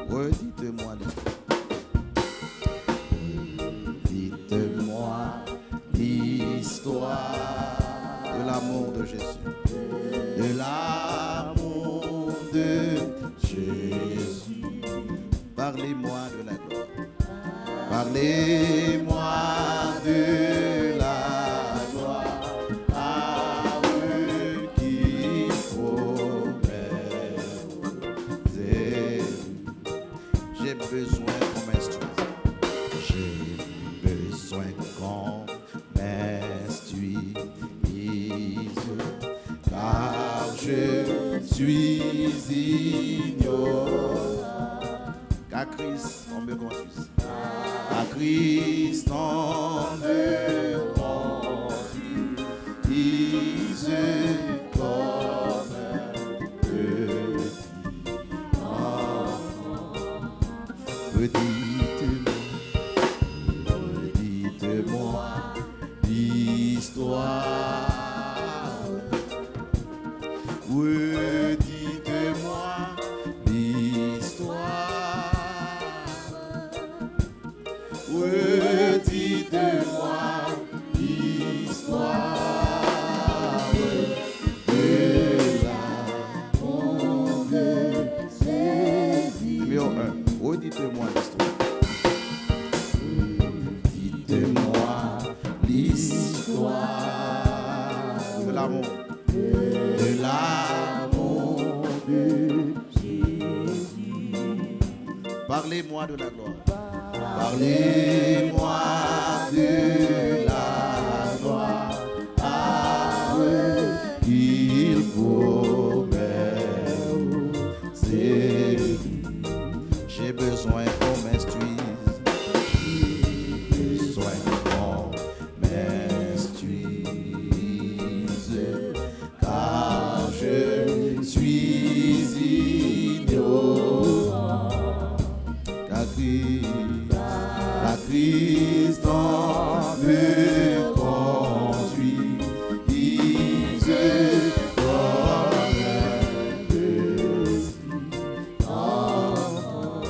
Redites-moi l'histoire de l'amour de Jésus. De l'amour de Jésus. Parlez-moi de la gloire. Parlez-moi de la gloire. À eux qui promettent. J'ai besoin qu'on m'instruise. J'ai besoin qu'on m'instruise. Car je suis ignorant. Qu'à Christ on me conduise. À Christ on me conduise comme un petit enfant. Redites-moi l'histoire. Redites-moi l'histoire. Redites-moi l'histoire de l'amour de Jésus. Numéro 1. Redites-moi l'histoire. Redites-moi l'histoire de l'amour. De l'amour de Jésus. Parlez-moi de la gloire. Parlez-moi de la gloire. À eux qu'il promet. J'ai besoin qu'on m'instruise. J'ai besoin qu'on m'instruise. Car je suis ignorant. Car Christ en me conduise comme un petit enfant.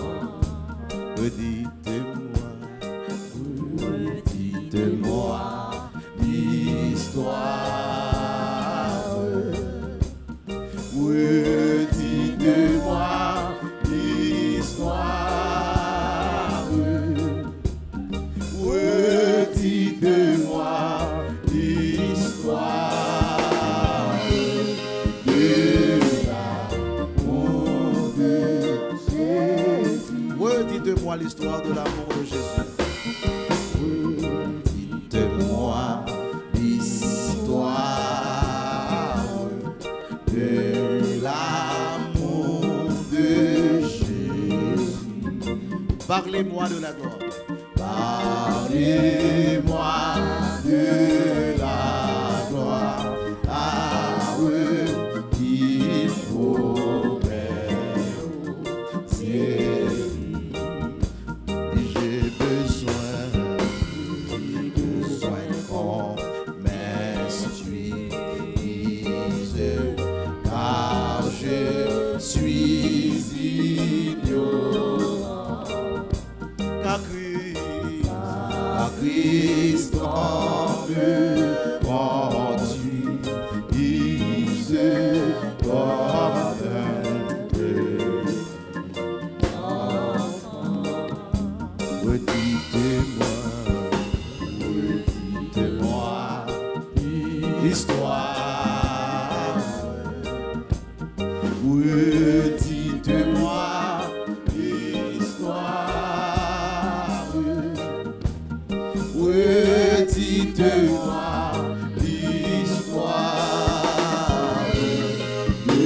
Redites-moi l'histoire. Redites-moi l'histoire. Redites-moi l'histoire de l'amour de Jésus. Redites-moi l'histoire de l'amour de Jésus. Redites-moi l'histoire de l'amour de Jésus. Parlez-moi de la gloire. Parlez-moi de la gloire. À eux qu'il promet. J'ai besoin qu'on m'instruise. Car je suis ignorant. Car Christ en me conduise comme un petit enfant. Redites-moi l'histoire. Redites-moi l'histoire. Redites-moi l'histoire de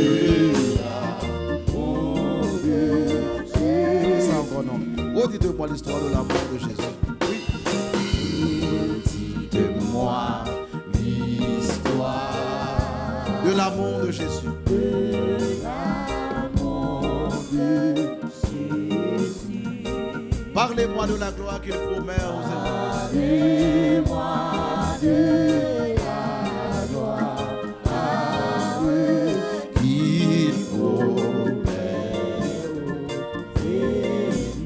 l'amour de Jésus. Ça encore non. Redites-moi l'histoire de l'amour de Jésus. Oui. Redites-moi l'histoire de l'amour de Jésus. Parlez-moi de la gloire qu'il promet aux Parlez-moi de la gloire qu'il promet.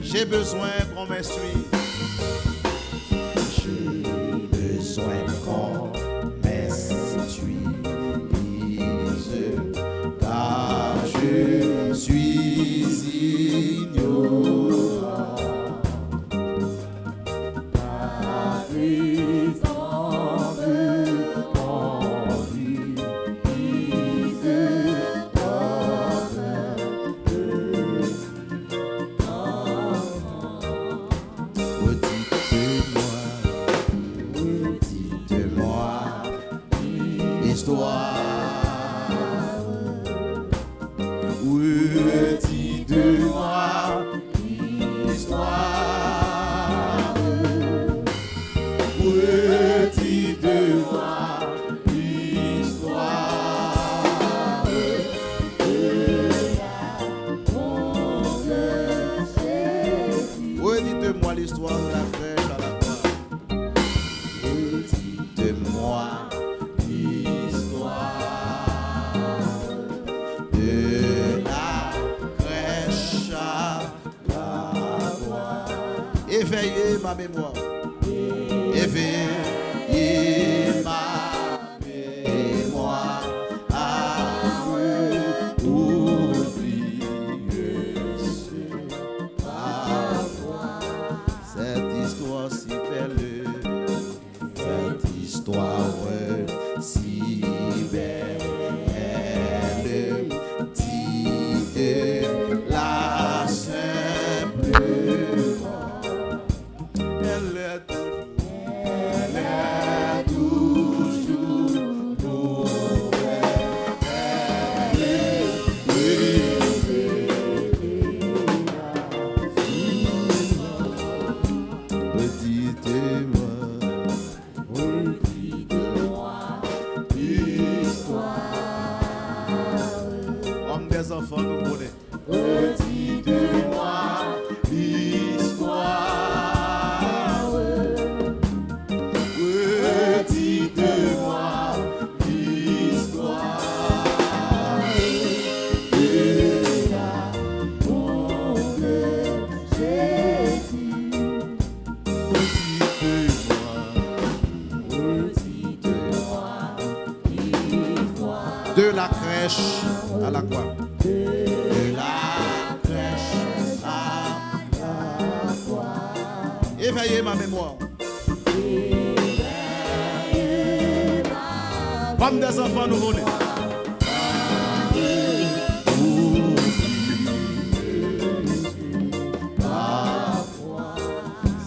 J'ai besoin qu'on m'instruise. J'ai besoin qu'on m'instruise, car je suis ignorant. Ta présence conduit Redites-moi l'histoire. Redites-moi l'histoire. Redites-moi l'histoire de la grande Jésus. Redites-moi l'histoire de la crèche à la croix. Redites-moi l'histoire de la crèche à la croix. Éveillez ma mémoire. Éveillez ma mémoire à oublier ce parfois. Cette histoire si belle. Cette histoire si belle, dites-la simplement. Elle est toujours nouvelle. Redites-moi. Redites-moi l'histoire. Comme des enfants nous voulons. Redites-moi l'histoire. Redites-moi l'histoire de la grande Jésus. Redites-moi l'histoire De la crèche à la croix. de la crèche à la croix. Éveillez ma mémoire. Éveillez ma Comme des enfants nous voulons.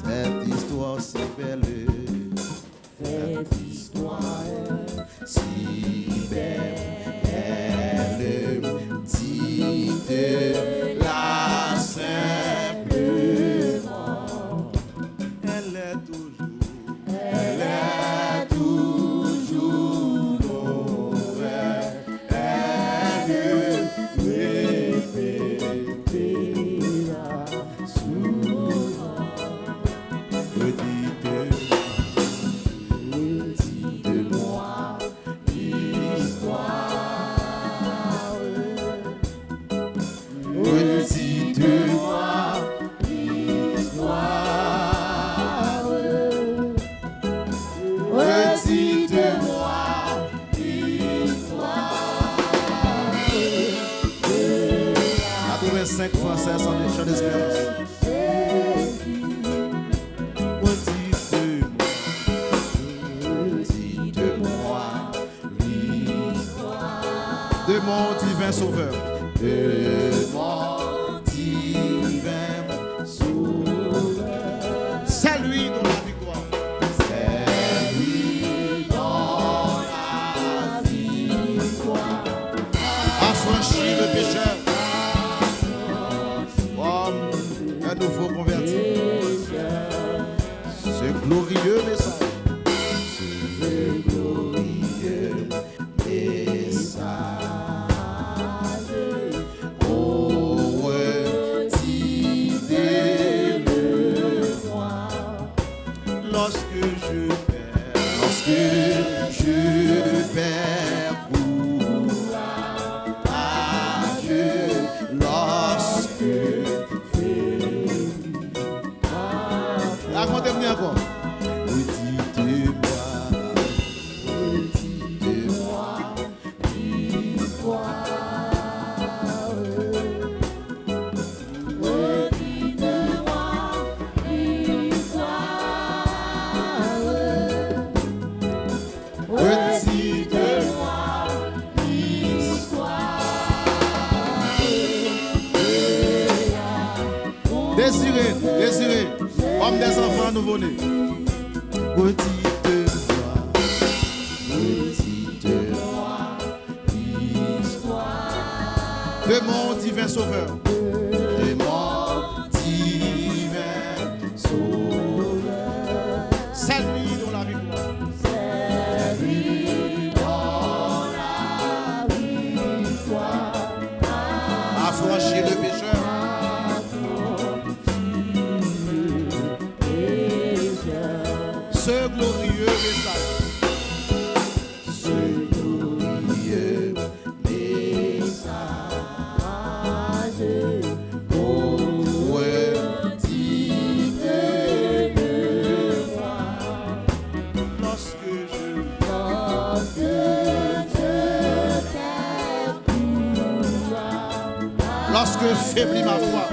Cette histoire si belle. cette histoire si belle, dites-la simplement. Elle est toujours. Elle est toujours nouvelle. Répétez-la souvent. Redites-moi l'histoire. Redites-moi l'histoire. Redites-moi l'histoire. 85 Français sans les champs d'espérance. Redites-moi l'histoire De mon divin sauveur. de mon divin sauveur. C'est lui dont la victoire. C'est lui dont la victoire Affranchit le pécheur. Comme un nouveau converti. Ce glorieux message. ce glorieux message. Oh, redites-le Racontez-moi encore. Désiré, homme des enfants nouveau-nés. Petite voix, histoire de mon divin sauveur. De mon divin sauveur. Cette nuit dans la victoire. Cette nuit dans la victoire. Affranchir le pécheur. Ce glorieux message. Ce glorieux message. Pour petite voix. Lorsque je perds tout. Lorsque faiblit ma foi.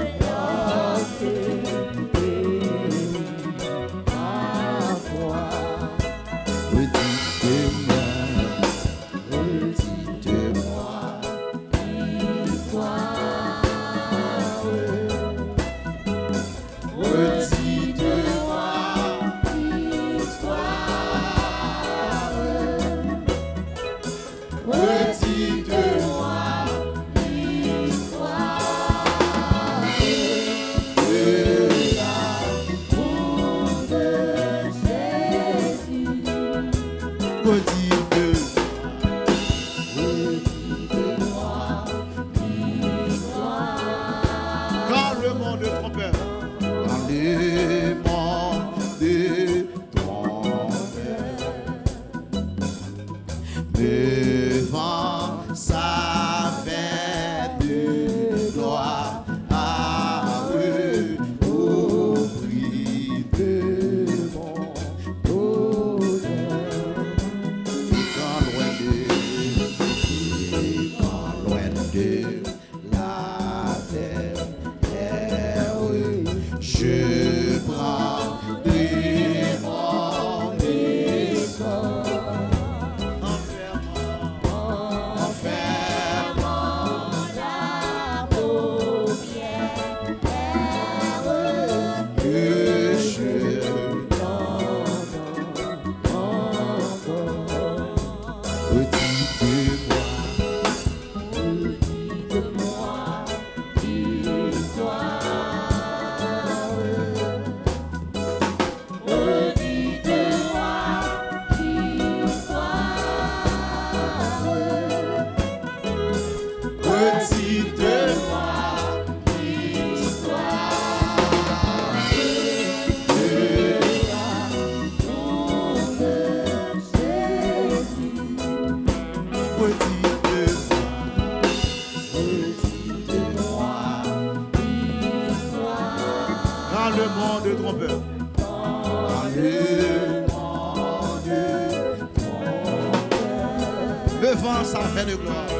Devant sa veine de gloire.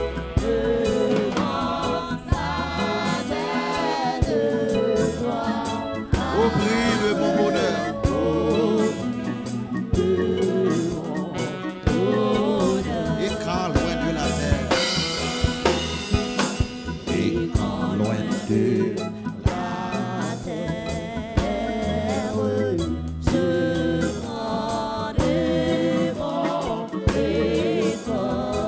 Au prix de mon bonheur. Et quand loin de la terre. Et quand loin de la terre. Je prends devant les corps.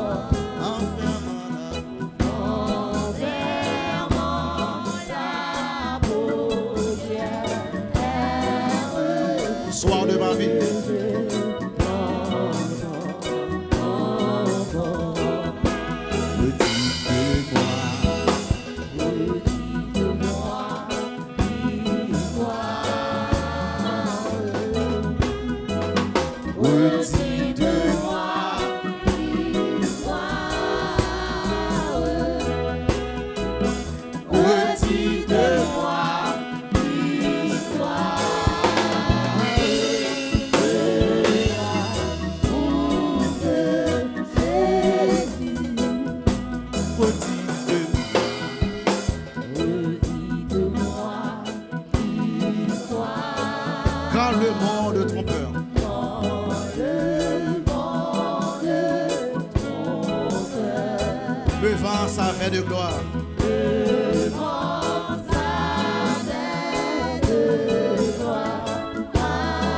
Soir de ma vie. Quand le monde trompeur. Devant sa main de gloire.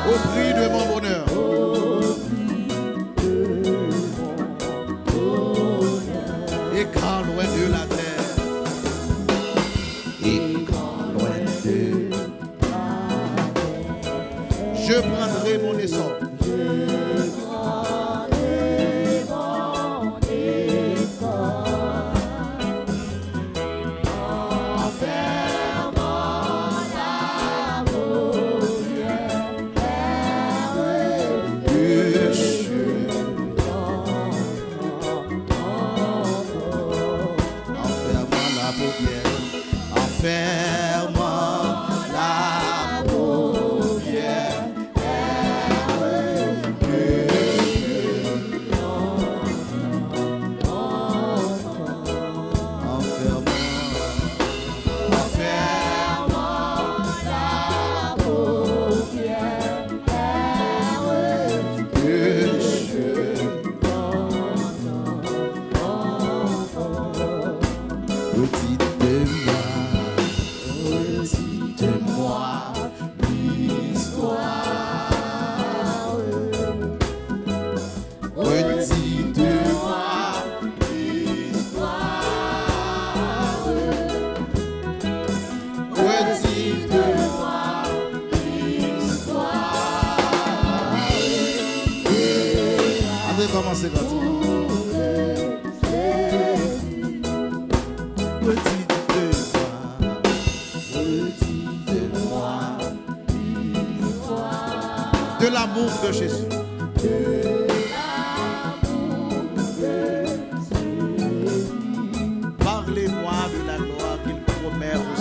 Au prix de mon bonheur. Et quand loin de la terre. Et quand loin de la terre. Je prendrai mon essor. Commencez gratuitement. De l'amour de Jésus. Parlez-moi de la gloire qu'il promet aux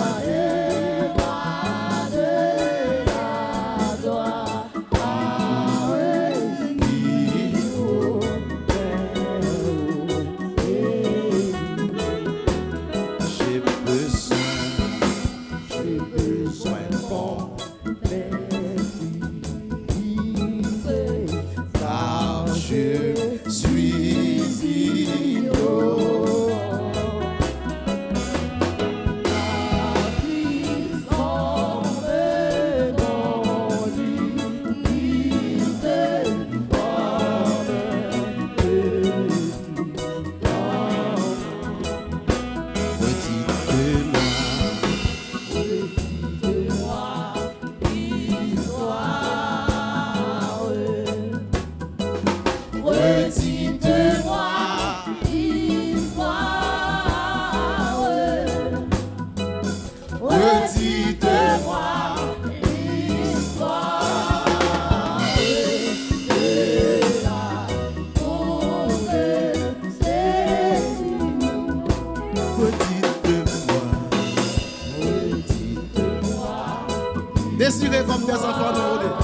Désirez comme des enfants nouveau-nés.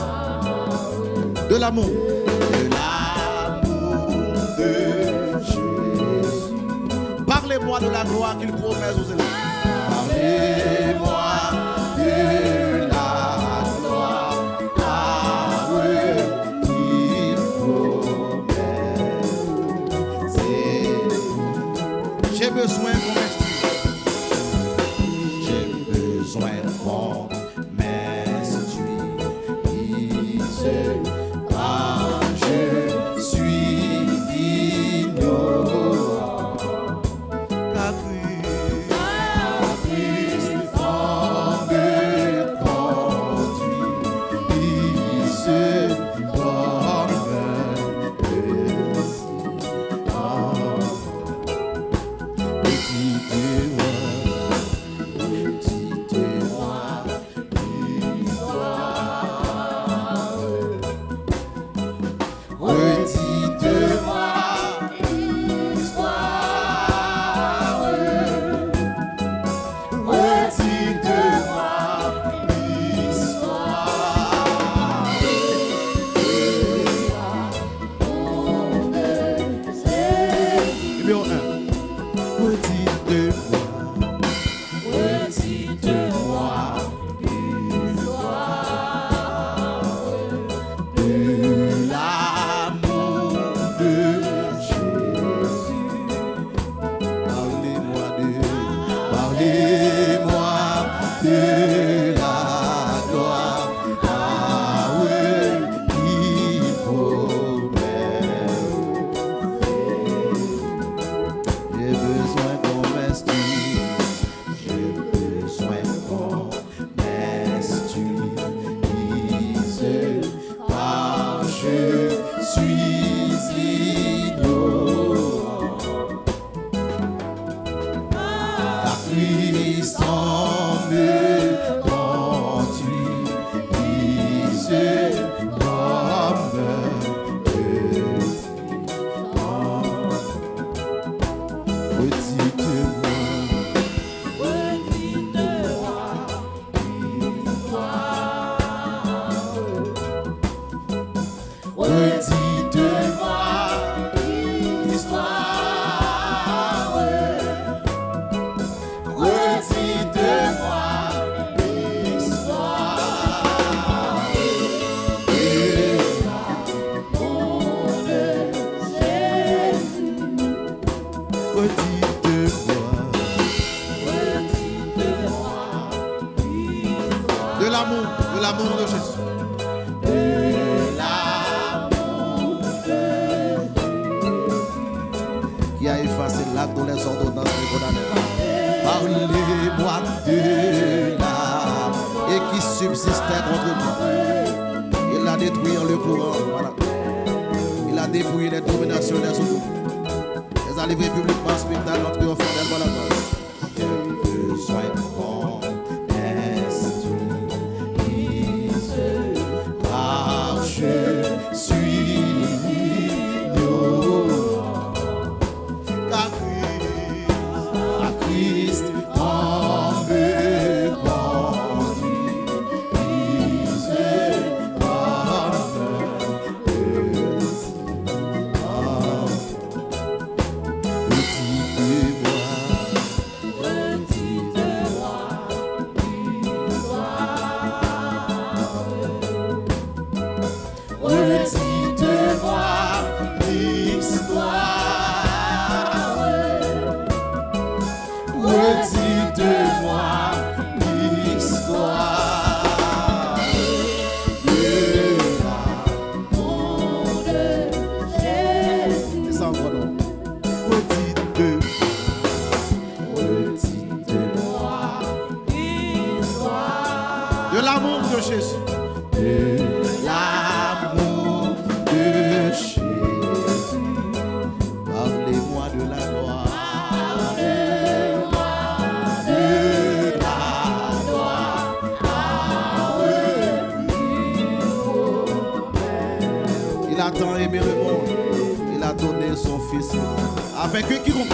De l'amour. De l'amour de Jésus. Parlez-moi de la gloire qu'il promet aux élèves. Parlez-moi de la gloire qu'il promet. J'ai besoin qu'on m'explique. J'ai besoin qu'on De l'amour de Jésus. Qui a effacé l'acte dont les ordonnances me condamnaient. Parlez-moi de l'âme et qui subsistait contre moi. Il a détruit en le courant. Voilà. Il a dépouillé les dominations des autres. Les a livrés publiquement en spectacle en triomphant d'elle. Voilà. Quel besoin bon je suis ignorant, car Christ en me conduit, de l'amour de Jésus. De l'amour de Jésus. Parlez-moi de la gloire. Parlez-moi de la gloire. Il a tant aimé le monde. Il a donné son fils. Avec quiconque.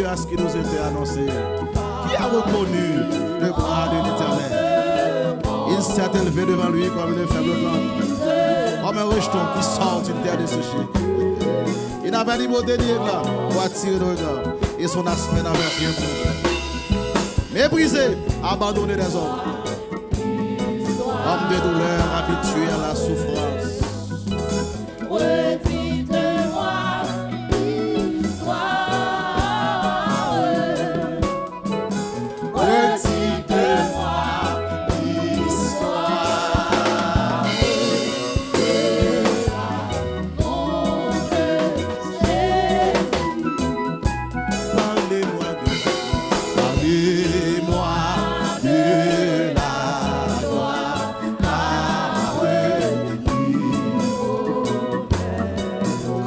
À ce qui nous était annoncé, qui a reconnu le bras de l'Éternel. Il s'est élevé devant lui comme une faible plante, comme un rejeton qui sort d'une terre desséchée. Il n'avait ni beauté ni éclat pour attirer le regard, et son aspect n'avait rien pour. Méprisé, abandonné des hommes, homme de douleur, habitué à la souffrance.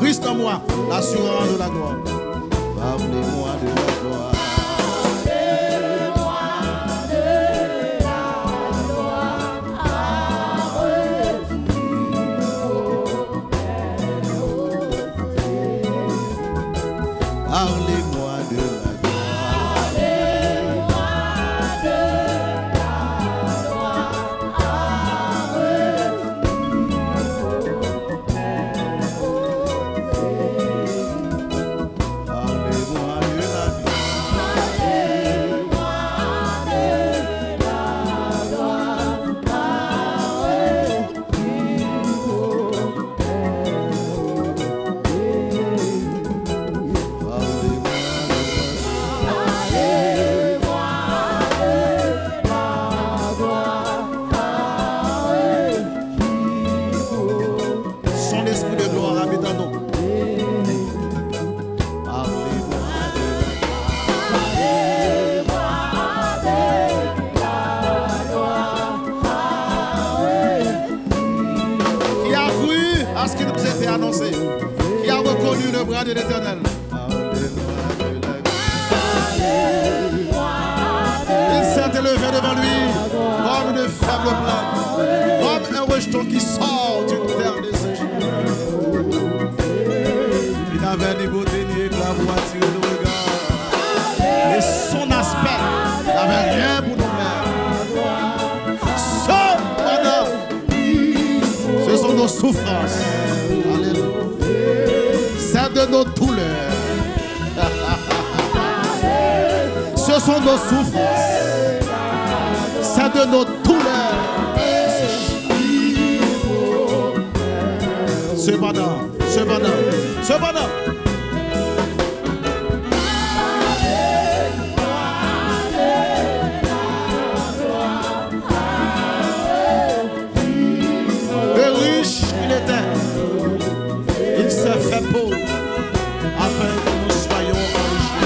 Christ en moi, l'assurance de la gloire. Parlez-moi de la gloire. Parlez-moi de la gloire. à ce qui nous était annoncé, qui a reconnu le bras de l'Éternel. Il s'est élevé devant lui comme une faible plante, comme un rejeton qui sort d'une terre desséchée. Il n'avait ni beauté ni éclat pour attirer le regard. Et son aspect n'avait rien pour nous plaire. Cependant, ce sont nos souffrances. Alléluia. C'est de nos douleurs. Ce sont nos souffrances. C'est de nos douleurs. Cependant. Le riche qu'il était, il s'est fait pauvre afin que nous soyons enrichis.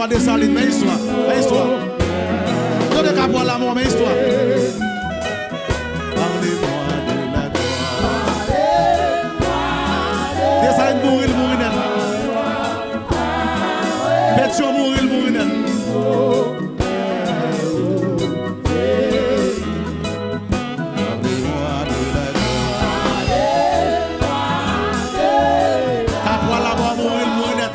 Des salines, mais histoire. Donnez qu'à boire l'amour, mais histoire. Parlez-moi de la gloire. Des salines mourir net. Pétion mourir net. Parlez-moi de la gloire. Qu'à boire l'amour, mourir net.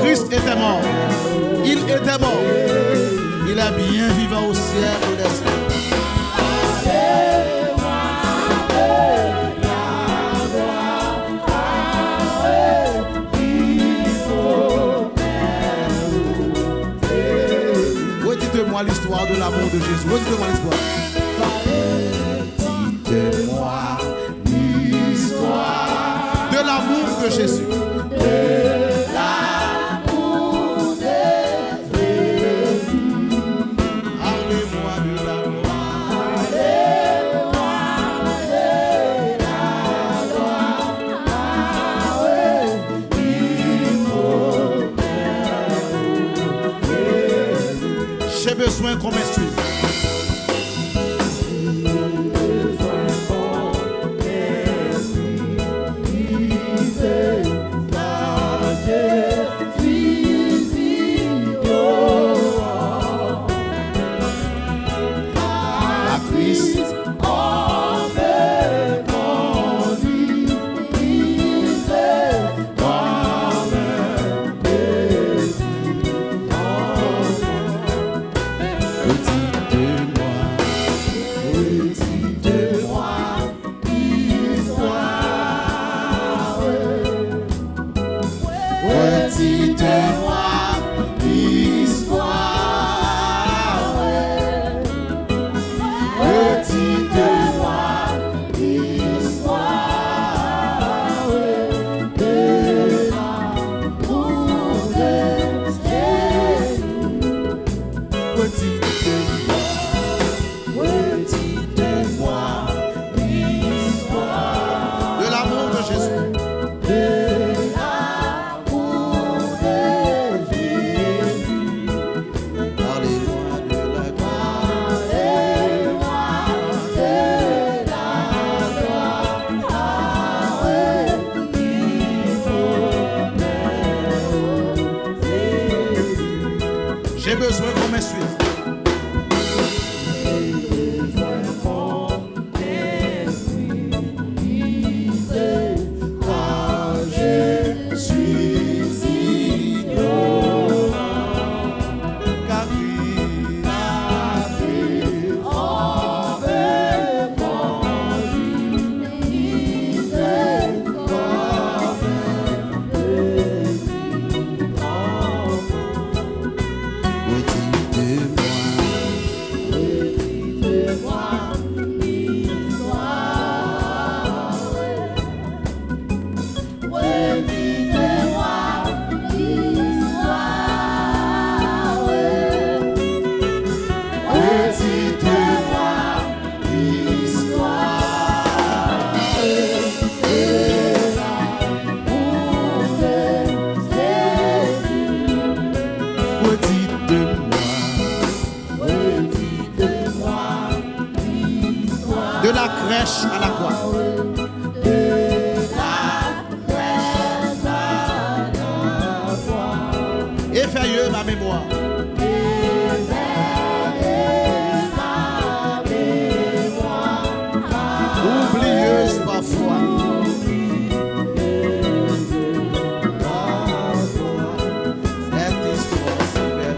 Christ était mort. Il était mort. Il est bien vivant au ciel et des cieux. Redites-moi l'histoire de l'amour de Jésus. Redites-moi l'histoire. Redites-moi l'histoire de l'amour de Jésus. J'ai besoin qu'on m'instruise. J'ai besoin qu'on m'instruise. De la crèche à la croix. Effrayeux ma mémoire. Oublieuse parfois. Cette histoire si belle.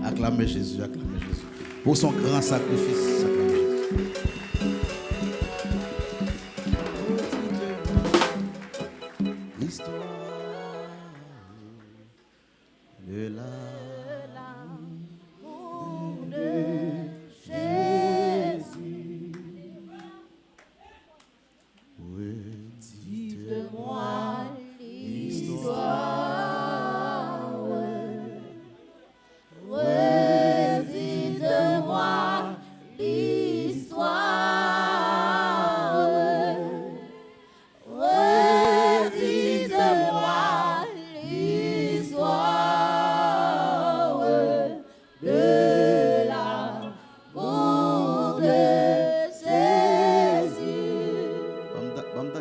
Acclamez Jésus, acclamez Jésus. Pour son grand sacrifice, acclamez Jésus. L'histoire de l'amour de Jésus. Oui, dites-moi l'histoire.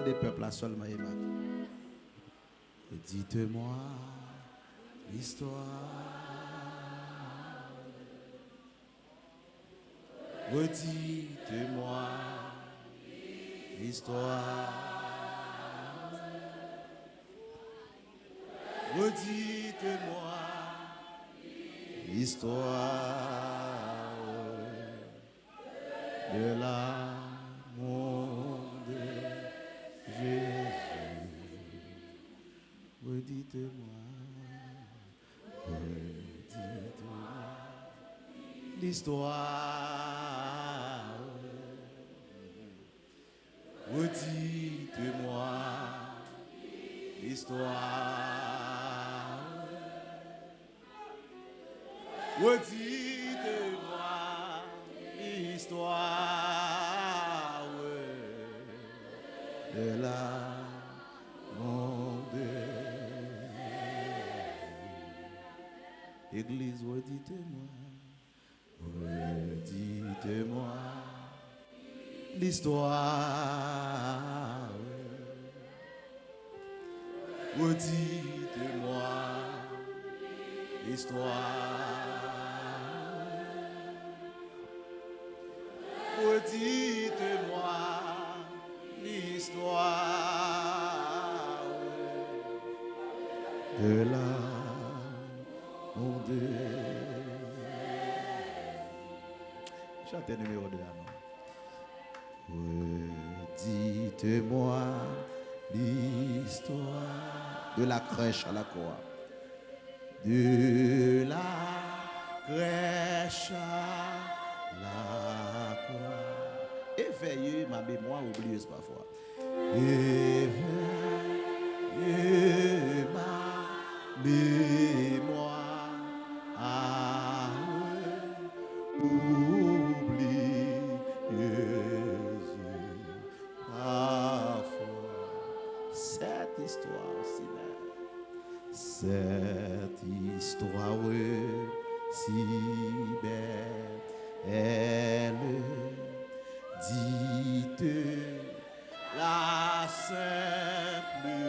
Des peuples seulement, dites-moi l'histoire. Redites-moi l'histoire. Redites-moi l'histoire de l'amour de Jésus. Redites-moi l'histoire. Redites-moi l'histoire. Redites-moi l'histoire de l'amour de Église. Redites-moi. Redites-moi l'histoire. Redites-moi l'histoire. Redites-moi l'histoire de l'amour de Chantez numéro 2. Redites-moi l'histoire de la crèche à la croix. De la crèche à la croix. Éveillez ma mémoire oublieuse parfois. Éveillez ma mémoire oublieuse parfois. Cette histoire si belle, cette histoire si belle, elle dit la simplement.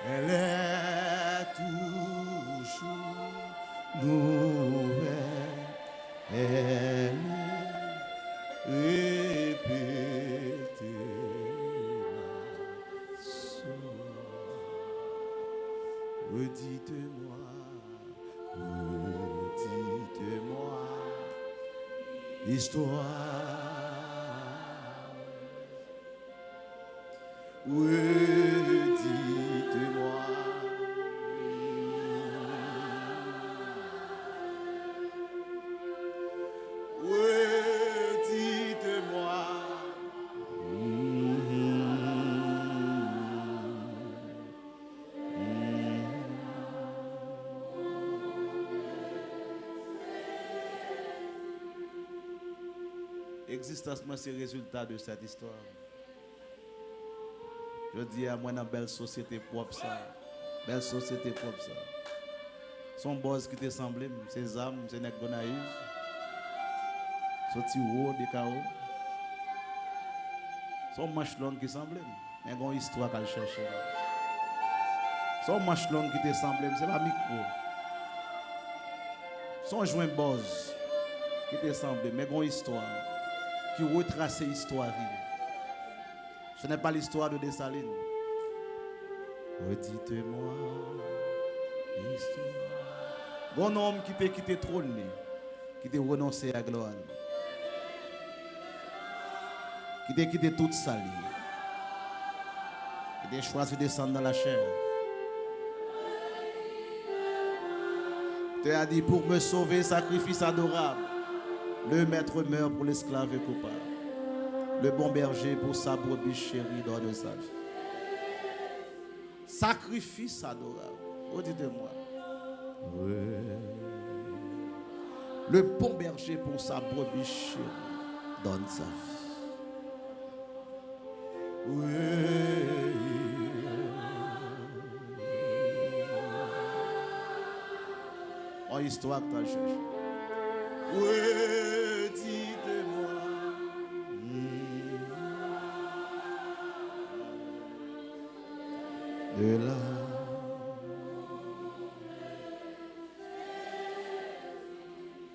Elle est toujours nouvelle, elle est répétée la source. Redites-moi l'histoire. Redites-moi. Redites-moi. Existence, moi, c'est le résultat de cette histoire. Je dis à moi, dans une belle société propre, ça. Belle société propre, ça. Son boss qui te semblé, ses âmes, c'est nèg naïf. Son petit haut, des chaos. Son manche longue qui semblait, mais il y a une histoire qu'elle cherche. Son manche longue qui te semblé, c'est pas micro. Son joint boss qui te semblé, mais il y a une histoire qui retrace l'histoire. Ce n'est pas l'histoire de Dessalines. Redites-moi l'histoire. Bon homme qui t'a quitté trône, qui t'a renoncé à la gloire, qui t'a quitté toute sa vie, qui t'a choisi de descendre dans la chair. Tu as dit pour me sauver, sacrifice adorable. Le maître meurt pour l'esclave coupable. Le bon berger pour sa brebis chérie donne sa vie. Sacrifice adorable. Redites-moi. Oui. Le bon berger pour sa brebis chérie donne sa vie. Oui. En histoire que tu as cherché. Oui, dites-moi. De là.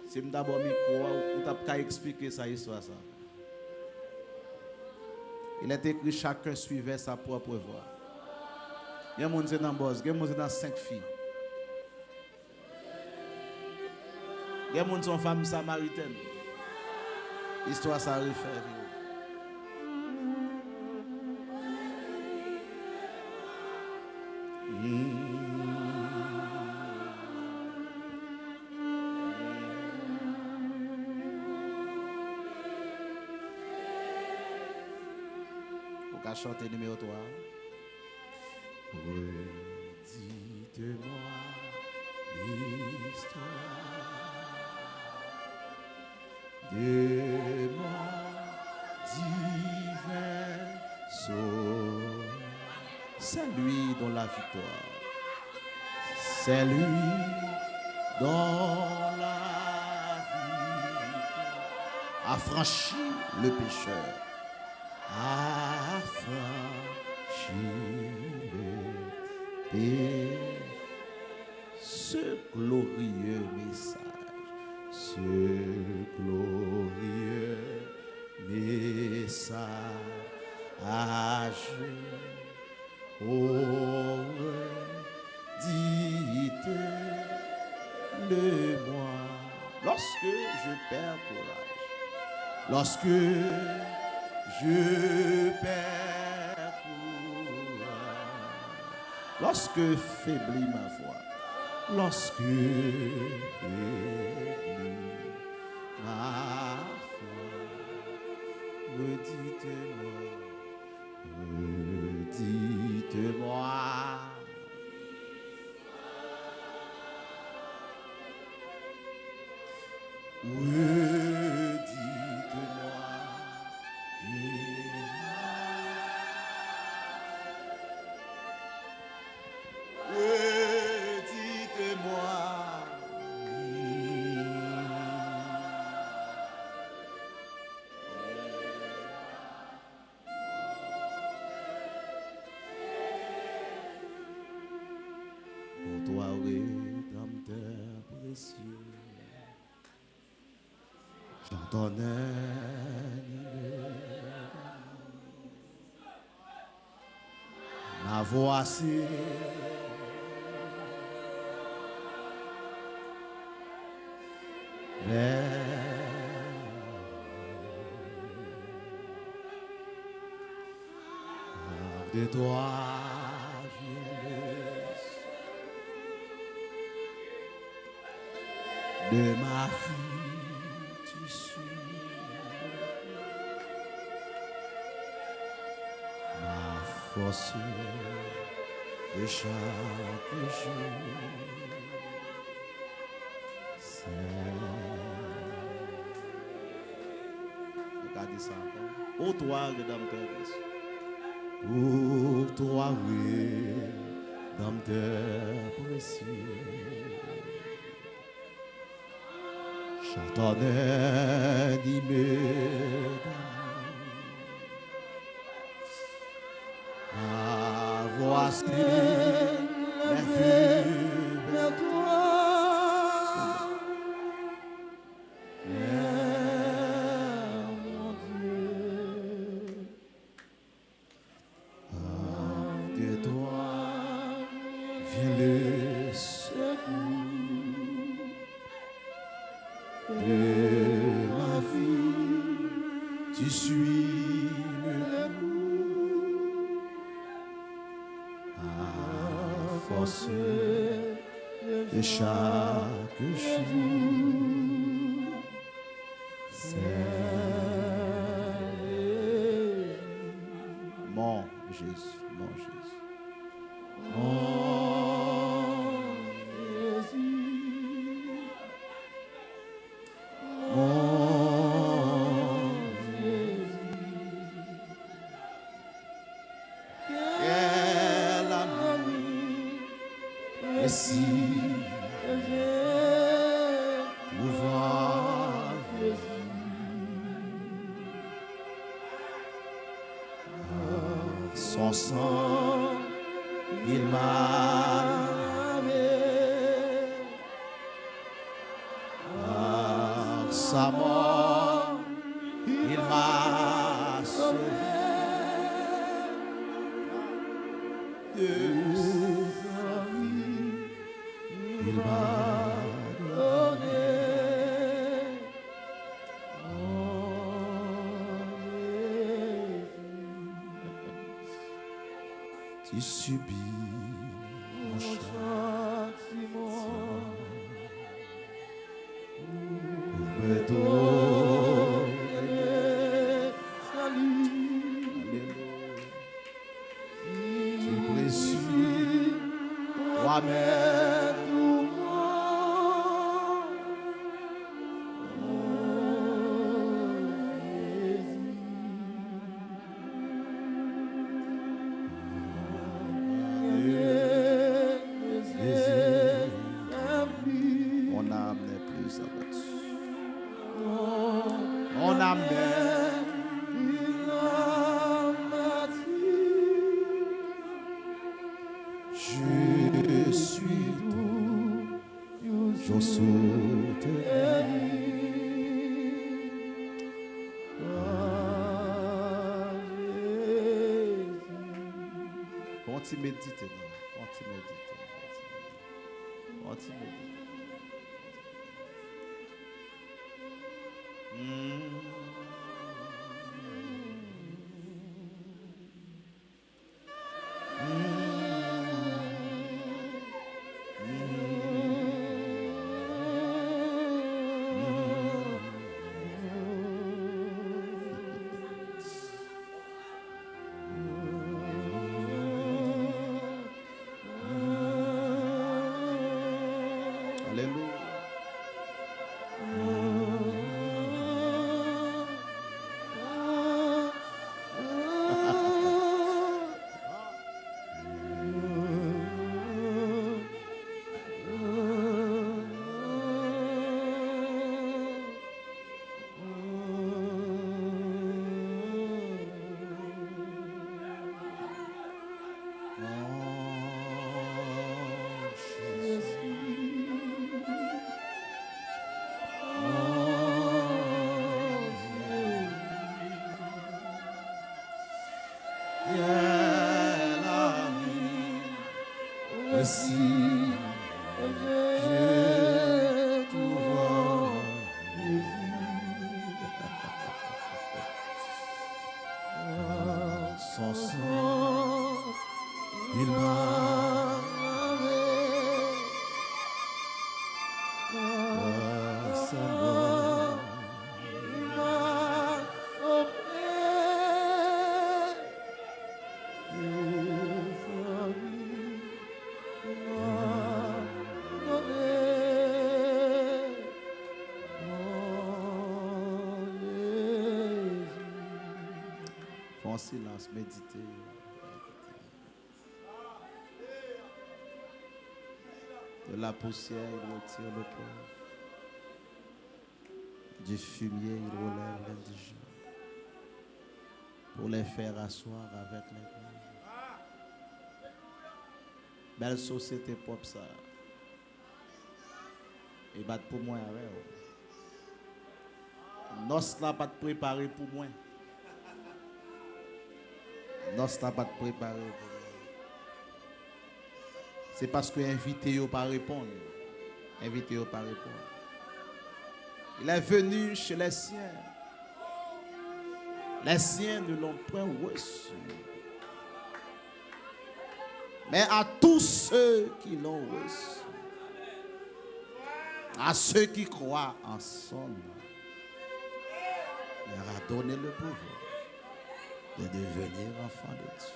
Si je d'abord micro, ou t'as pas expliquer ça histoire ça. Il est écrit chacun suivait sa propre voie. Il y a des gens qui sont dans le boss, il y a des gens qui sont dans 5 filles. Il y a des gens qui sont femmes samaritaines. L'histoire ça réfère. Vous pouvez chanter numéro 3. Redites-moi l'histoire de mon divin sauveur. C'est lui dont la victoire. C'est lui dont la victoire a franchi le pécheur. A franchi le pécheur. Ce glorieux message, ce glorieux message. Oh, dites-moi moi lorsque je perds courage. Lorsque je perds courage. Lorsque faiblit ma foi. Lorsque faiblit ma foi. Redites-moi. Redites-moi. Ma voici de toi de ma fille tu suis ma force de chaque jour. Regardez ça encore. Pour toi, Rédempteur précieux. Pour toi, Rédempteur précieux. Chantons animé d'amour. Voici les vues de toi. Mon Dieu, de toi vient le secours de ma vie. Tu suis le force de chaque jour. C'est mon Jésus, mon Jésus. Mon Jésus. Mon Jésus. Quel amour. Et si pouvoir son sang, il m'a lavé. Sa mort, il m'a sauvé. De sa vie, il m'a donné. Tu subis mon châtiment pour me donner salut. Alléluia. Tu précieux, toi-même tout moi. Mon âme n'est plus abattue. Mon âme n'est plus abattue. Je suis toujours soutenu. Continue méditer. Continue méditer. Continue méditer. Alléluia. Son sang, il m'a lavé. Sa mort, il m'a offert. Sa vie, il m'a donné. En silence, méditez. De la poussière, il retire le pauvre. Du fumier, il relève l'indigent. Pour les faire asseoir avec les grands. Belle société propre ça. Et bat pour moi avec. Nos là pas préparé pour moi. Non, ce n'est pas préparé. C'est parce que invité n'a pas répondre. Invité n'a pas répondre. Il est venu chez les siens. Les siens ne l'ont point reçu. Mais à tous ceux qui l'ont reçu, à ceux qui croient en son nom, il leur a donné le pouvoir de devenir enfant de Dieu.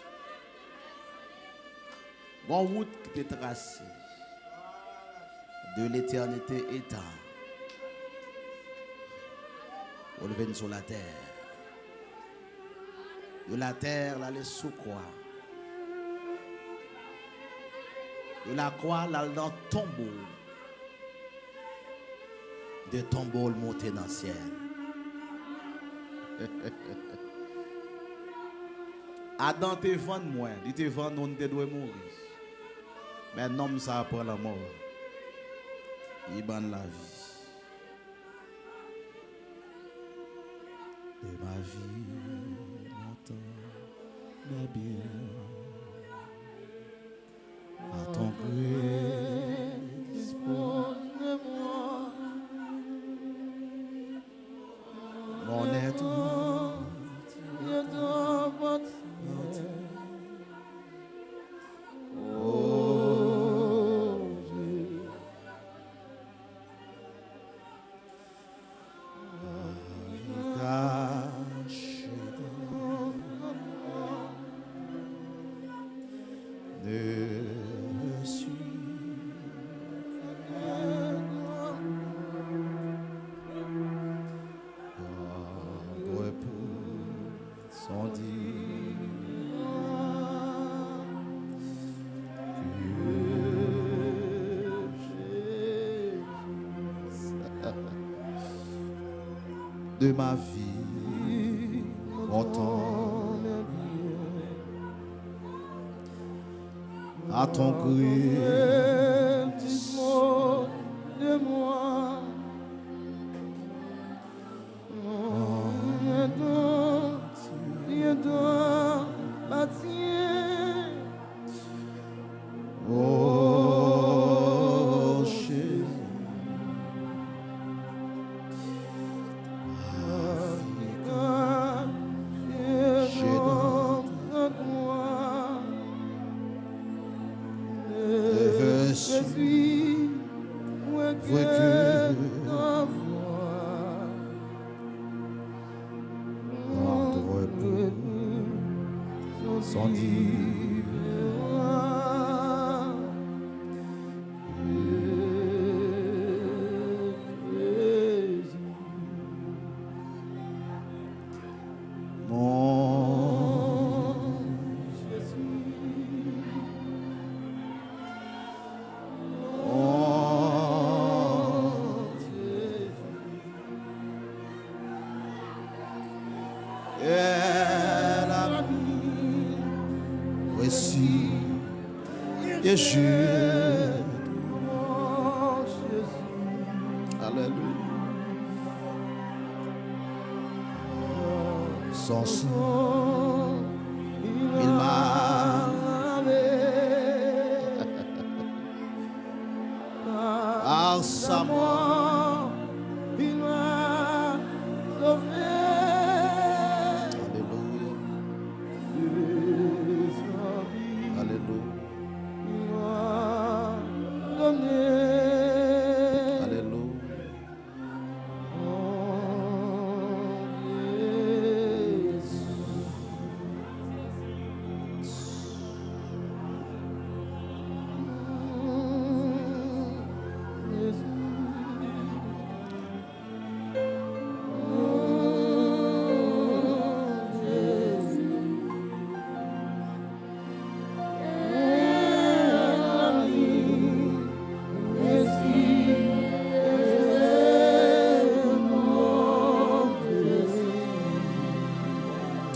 Bon route qui est tracée de l'éternité étant pour venir sur la terre. De la terre, l'aller sous croix. De la croix, l'aller dans le tombeau. De tombeau, le monter dans le ciel. Adam te vend moi, il te vend on te doit mourir. Mais l'homme ça après la mort. Il ban la vie. De ma vie longtemps, mais bien. À ton gré, dispose de moi. Mon être, de ma vie, longtemps, à ton gré, dispose de moi. Bientôt, bâtir. Oh, Jésus. que je. Alléluia. Son sang, il m'a. Par sa mort, il m'a sauvé. Alléluia. Alléluia. Alléluia.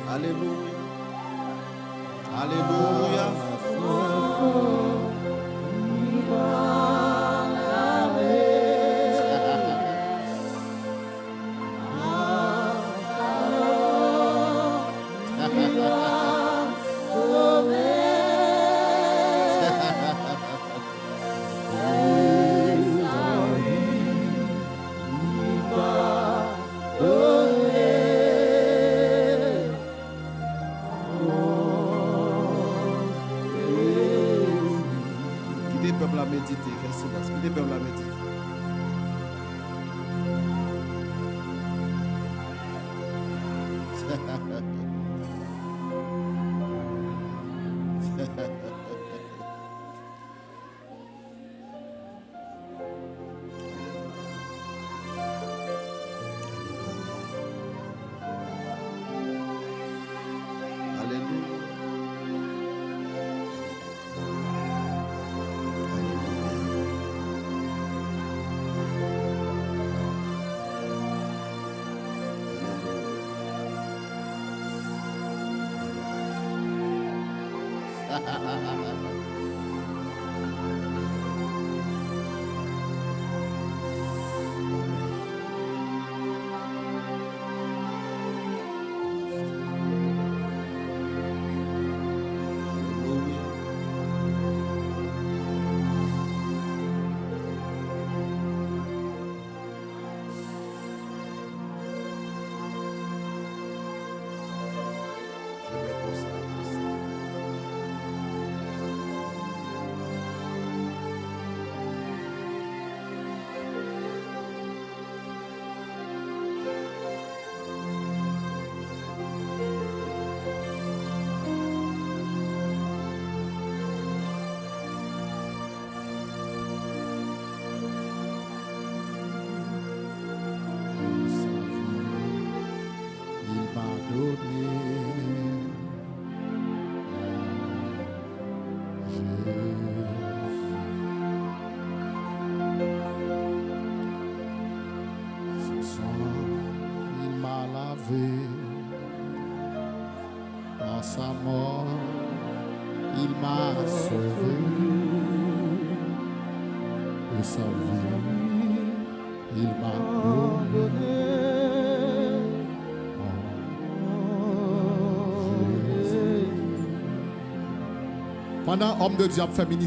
Alléluia. Quittez le peuple à méditer, fais silence. Quittez le peuple à méditer. Par sa mort, il m'a sauvé. De sa vie, il m'a donné. Pendant homme de Dieu a fait ministère.